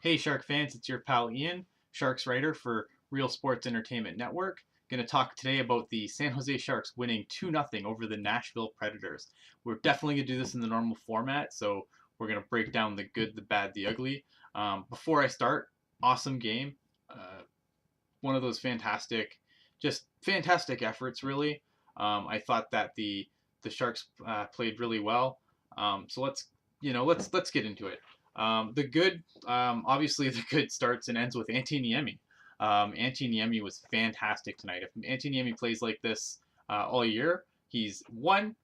Hey Shark fans, it's your pal Ian, Sharks writer for Real Sports Entertainment Network. Going to talk today about the San Jose Sharks winning 2-0 over the Nashville Predators. We're definitely going to do this in the normal format, so we're going to break down the good, the bad, the ugly. Before I start, awesome game. One of those fantastic, just fantastic efforts, really. I thought that the Sharks played really well. So let's get into it. The good, obviously, the good starts and ends with Antiniemi. Antiniemi was fantastic tonight. If Antiniemi plays like this all year, he's one.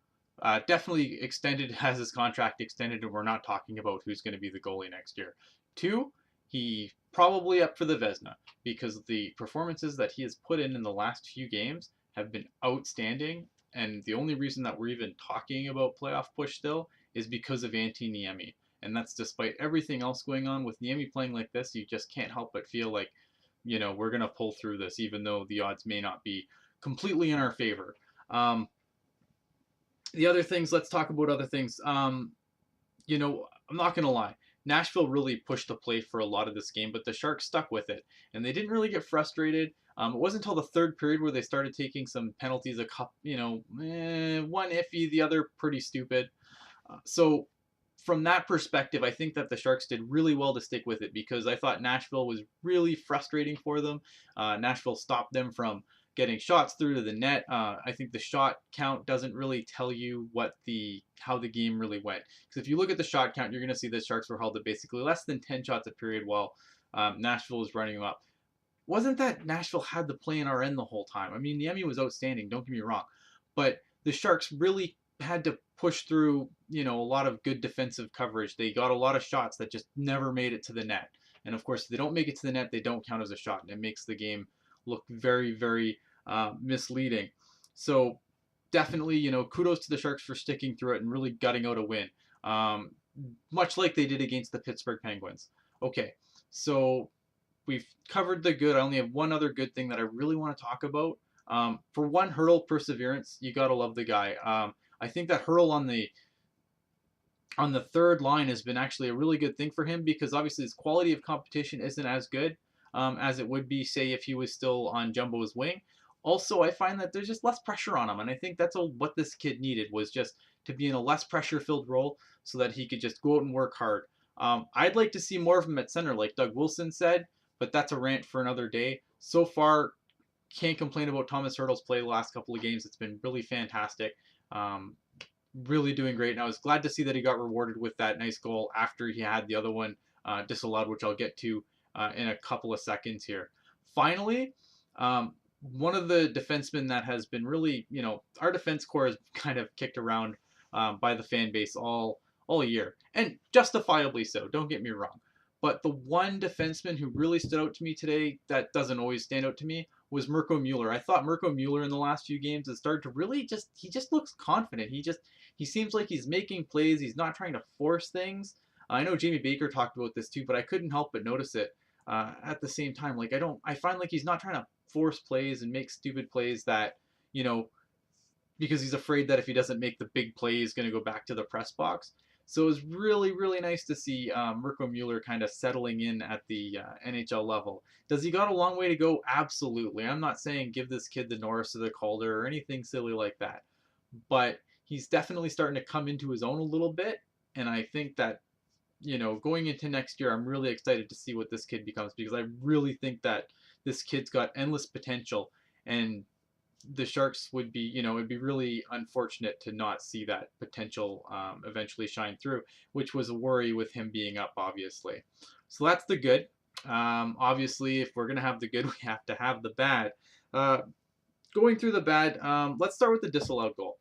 Definitely extended, has his contract extended, and we're not talking about who's going to be the goalie next year. Two, he probably up for the Vesna because the performances that he has put in the last few games have been outstanding. And the only reason that we're even talking about playoff push still is because of Antti Niemi. And that's despite everything else going on with Niemi playing like this. You just can't help but feel like, we're going to pull through this, even though the odds may not be completely in our favor. The other things, let's talk about other things. I'm not going to lie. Nashville really pushed the play for a lot of this game, but the Sharks stuck with it, and they didn't really get frustrated. It wasn't until the third period where they started taking some penalties, one iffy, the other pretty stupid. So from that perspective, I think that the Sharks did really well to stick with it because I thought Nashville was really frustrating for them. Nashville stopped them from getting shots through to the net. I think the shot count doesn't really tell you how the game really went. Because if you look at the shot count, you're going to see the Sharks were held to basically less than 10 shots a period while Nashville was running them up. Wasn't that Nashville had the play in our end the whole time? I mean, Niemi was outstanding, don't get me wrong. But the Sharks really had to push through, a lot of good defensive coverage. They got a lot of shots that just never made it to the net. And of course, if they don't make it to the net, they don't count as a shot. And it makes the game look very, very misleading. So definitely, kudos to the Sharks for sticking through it and really gutting out a win, much like they did against the Pittsburgh Penguins. Okay, so we've covered the good. I only have one other good thing that I really want to talk about. For one, Hurdle perseverance. You gotta love the guy. I think that Hurdle on the third line has been actually a really good thing for him because obviously his quality of competition isn't as good as it would be, say, if he was still on Jumbo's wing. Also, I find that there's just less pressure on him, and I think that's what this kid needed was just to be in a less pressure-filled role so that he could just go out and work hard. I'd like to see more of him at center, like Doug Wilson said, but that's a rant for another day. So far, can't complain about Thomas Hurdle's play the last couple of games. It's been really fantastic. Really doing great. And I was glad to see that he got rewarded with that nice goal after he had the other one disallowed, which I'll get to in a couple of seconds here. Finally, one of the defensemen that has been really, our defense core has kind of kicked around by the fan base all year, and justifiably so. Don't get me wrong. But the one defenseman who really stood out to me today that doesn't always stand out to me was Mirko Mueller. I thought Mirko Mueller in the last few games has started to really he just looks confident. He seems like he's making plays. He's not trying to force things. I know Jamie Baker talked about this too, but I couldn't help but notice it at the same time. Like I find like he's not trying to force plays and make stupid plays that, because he's afraid that if he doesn't make the big play, he's going to go back to the press box. So it was really, really nice to see Mirko Mueller kind of settling in at the NHL level. Does he got a long way to go? Absolutely. I'm not saying give this kid the Norris or the Calder or anything silly like that. But he's definitely starting to come into his own a little bit. And I think that, going into next year, I'm really excited to see what this kid becomes because I really think that this kid's got endless potential. And the Sharks would be, it'd be really unfortunate to not see that potential eventually shine through, which was a worry with him being up, obviously. So that's the good. Obviously, if we're going to have the good, we have to have the bad. Going through the bad, let's start with the disallowed goal.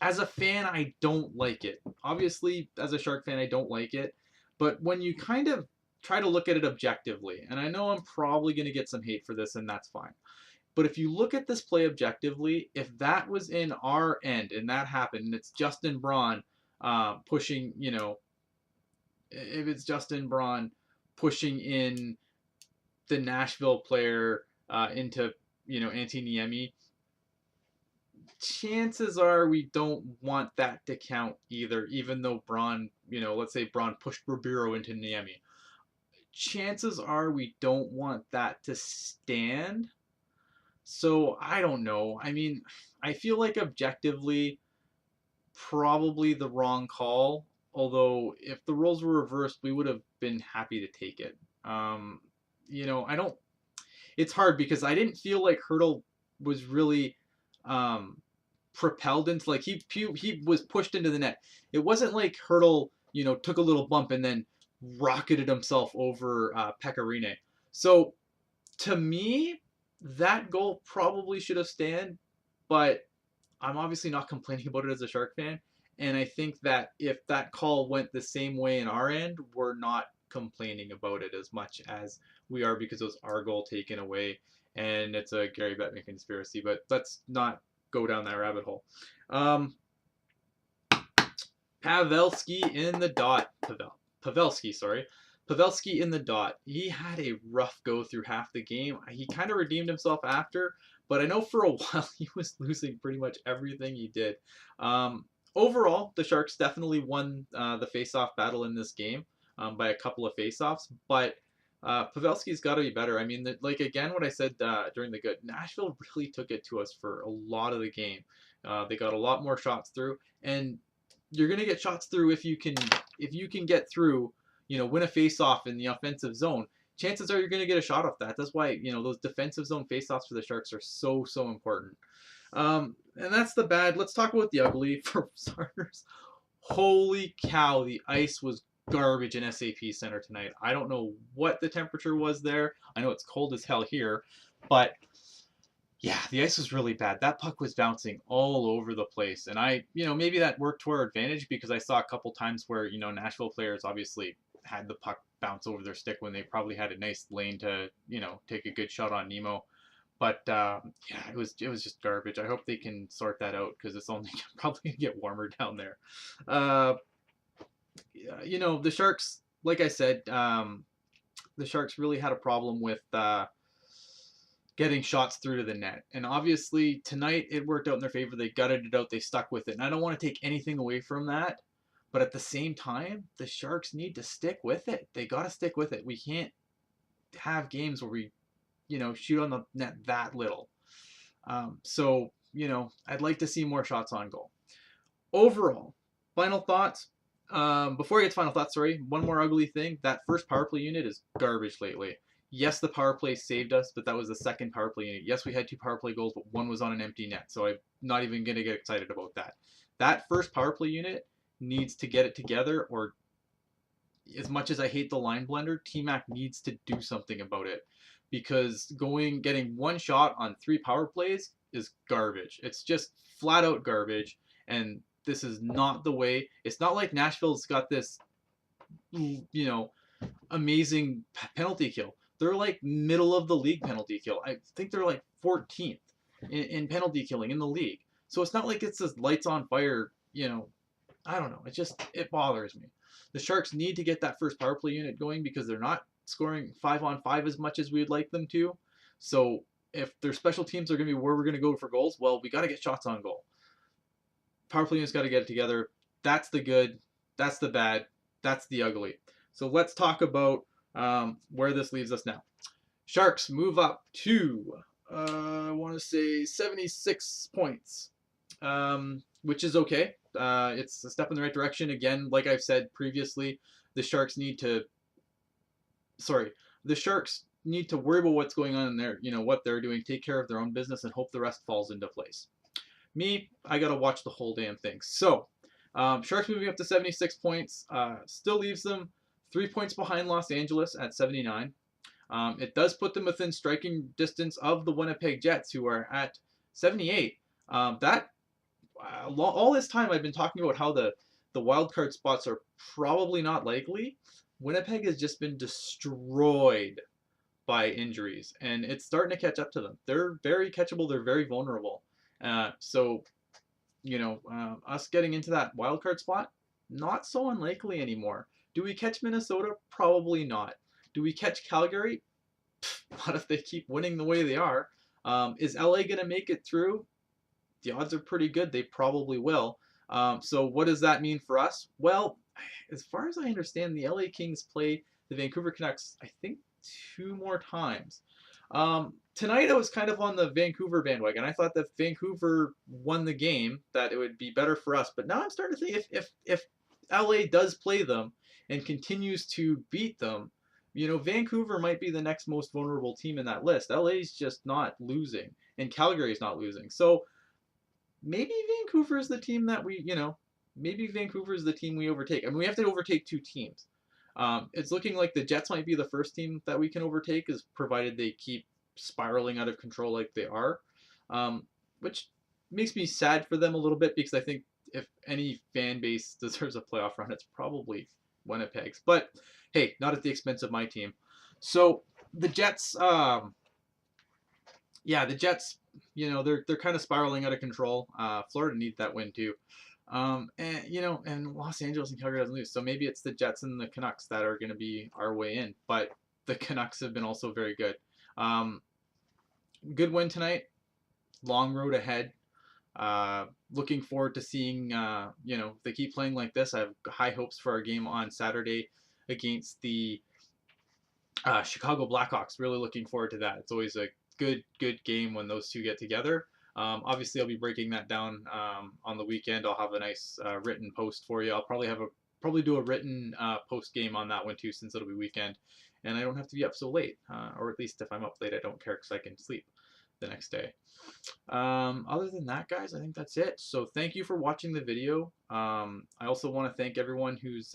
As a fan, I don't like it. Obviously, as a Shark fan, I don't like it. But when you kind of try to look at it objectively, and I know I'm probably going to get some hate for this, and that's fine. But if you look at this play objectively, if that was in our end and that happened, and it's Justin Braun pushing, if it's Justin Braun pushing in the Nashville player into, Antti Niemi, chances are we don't want that to count either, even though Braun, let's say Braun pushed Ribeiro into Niemi. Chances are we don't want that to stand. So I don't know. I mean, I feel like objectively, probably the wrong call. Although if the roles were reversed, we would have been happy to take it. Um, I don't. It's hard because I didn't feel like Hurdle was really um, propelled into like he was pushed into the net. It wasn't like Hurdle took a little bump and then rocketed himself over Pecorine. So to me, that goal probably should have stand, but I'm obviously not complaining about it as a Shark fan. And I think that if that call went the same way in our end, we're not complaining about it as much as we are because it was our goal taken away. And it's a Gary Bettman conspiracy, but let's not go down that rabbit hole. Pavelski in the dot. Pavelski, sorry. Pavelski in the dot. He had a rough go through half the game. He kind of redeemed himself after, but I know for a while he was losing pretty much everything he did. Overall, the Sharks definitely won the face-off battle in this game by a couple of face-offs, but Pavelski's got to be better. I mean, like again, what I said during the good, Nashville really took it to us for a lot of the game. They got a lot more shots through, and you're gonna get shots through if you can get through, win a face-off in the offensive zone. Chances are you're gonna get a shot off that. That's why those defensive zone face-offs for the Sharks are so important. And that's the bad. Let's talk about the ugly for starters. Holy cow, the ice was garbage in SAP Center tonight. I don't know what the temperature was there. I know it's cold as hell here, but yeah, the ice was really bad. That puck was bouncing all over the place. And maybe that worked to our advantage because I saw a couple times where, Nashville players obviously had the puck bounce over their stick when they probably had a nice lane to, take a good shot on Nemo. But yeah, it was just garbage. I hope they can sort that out because it's only probably gonna get warmer down there. The Sharks, like I said, the Sharks really had a problem with getting shots through to the net. And obviously tonight it worked out in their favor. They gutted it out. They stuck with it. And I don't want to take anything away from that. But at the same time, the Sharks need to stick with it. They got to stick with it. We can't have games where we, shoot on the net that little. So, I'd like to see more shots on goal. Overall, final thoughts. Before I get to final thoughts, sorry, one more ugly thing. That first power play unit is garbage lately. Yes, the power play saved us, but that was the second power play unit. Yes, we had 2 power play goals, but one was on an empty net, so I'm not even going to get excited about that. That first power play unit needs to get it together, or as much as I hate the line blender, T-Mac needs to do something about it. Because getting one shot on 3 power plays is garbage. It's just flat out garbage, and this is not the way. It's not like Nashville's got this, amazing penalty kill. They're like middle of the league penalty kill. I think they're like 14th in penalty killing in the league. So it's not like it's this lights on fire, I don't know. It bothers me. The Sharks need to get that first power play unit going because they're not scoring 5-on-5 as much as we'd like them to. So if their special teams are going to be where we're going to go for goals, well, we got to get shots on goal. Power play unit's got to get it together. That's the good. That's the bad. That's the ugly. So let's talk about where this leaves us now. Sharks move up to, I want to say 76 points, which is okay. It's a step in the right direction. Again, like I've said previously, the Sharks need to worry about what's going on in there, what they're doing, take care of their own business, and hope the rest falls into place. Me, I got to watch the whole damn thing. So, Sharks moving up to 76 points still leaves them 3 points behind Los Angeles at 79. It does put them within striking distance of the Winnipeg Jets, who are at 78. All this time I've been talking about how the wild card spots are probably not likely. Winnipeg has just been destroyed by injuries, and it's starting to catch up to them. They're very catchable. They're very vulnerable. So, us getting into that wild card spot, not so unlikely anymore. Do we catch Minnesota? Probably not. Do we catch Calgary? Not if they keep winning the way they are. Is LA going to make it through? The odds are pretty good. They probably will. So what does that mean for us? Well, as far as I understand, the LA Kings play the Vancouver Canucks, I think, 2 more times. Tonight I was kind of on the Vancouver bandwagon. I thought that if Vancouver won the game, that it would be better for us. But now I'm starting to think if LA does play them and continues to beat them, Vancouver might be the next most vulnerable team in that list. LA's just not losing, and Calgary's not losing. So maybe Vancouver is the team that maybe Vancouver is the team we overtake. I mean, we have to overtake 2 teams. It's looking like the Jets might be the first team that we can overtake, is provided they keep spiraling out of control like they are, which makes me sad for them a little bit because I think if any fan base deserves a playoff run, it's probably Winnipeg's. But hey, not at the expense of my team. So the Jets, yeah, the Jets, they're kind of spiraling out of control. Florida needs that win too. And Los Angeles and Calgary doesn't lose. So maybe it's the Jets and the Canucks that are going to be our way in. But the Canucks have been also very good. Good win tonight. Long road ahead. Looking forward to seeing, if they keep playing like this. I have high hopes for our game on Saturday against the Chicago Blackhawks. Really looking forward to that. It's always a good game when those two get together. Obviously, I'll be breaking that down on the weekend. I'll have a nice written post for you. I'll probably do a written post game on that one too, since it'll be weekend, and I don't have to be up so late. Or at least if I'm up late, I don't care because I can sleep the next day. Other than that, guys, I think that's it. So thank you for watching the video. I also want to thank everyone who's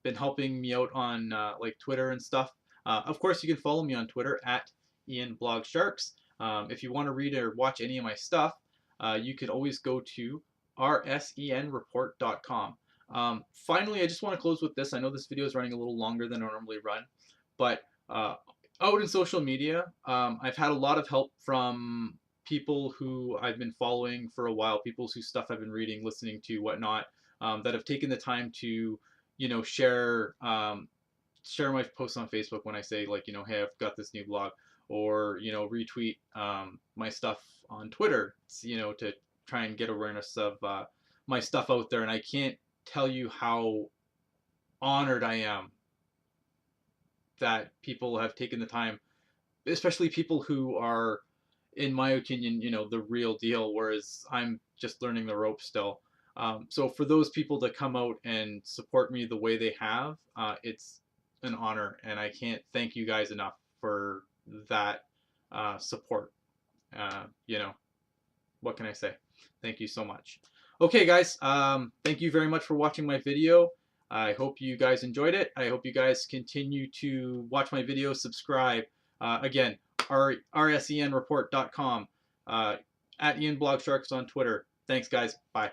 been helping me out on like Twitter and stuff. Of course, you can follow me on Twitter at IanBlogSharks. If you want to read or watch any of my stuff, you can always go to rsenreport.com. Finally, I just want to close with this. I know this video is running a little longer than I normally run, but out in social media, I've had a lot of help from people who I've been following for a while, people whose stuff I've been reading, listening to, whatnot, that have taken the time to, share my posts on Facebook when I say, like, hey, I've got this new blog, or retweet my stuff on Twitter, to try and get awareness of my stuff out there. And I can't tell you how honored I am that people have taken the time, especially people who are, in my opinion, the real deal, whereas I'm just learning the ropes still. So for those people to come out and support me the way they have, it's an honor, and I can't thank you guys enough for that support. What can I say? Thank you so much. Okay, guys, thank you very much for watching my video. I hope you guys enjoyed it. I hope you guys continue to watch my videos, subscribe. Again, rsenreport.com, at IanBlogSharks on Twitter. Thanks, guys. Bye.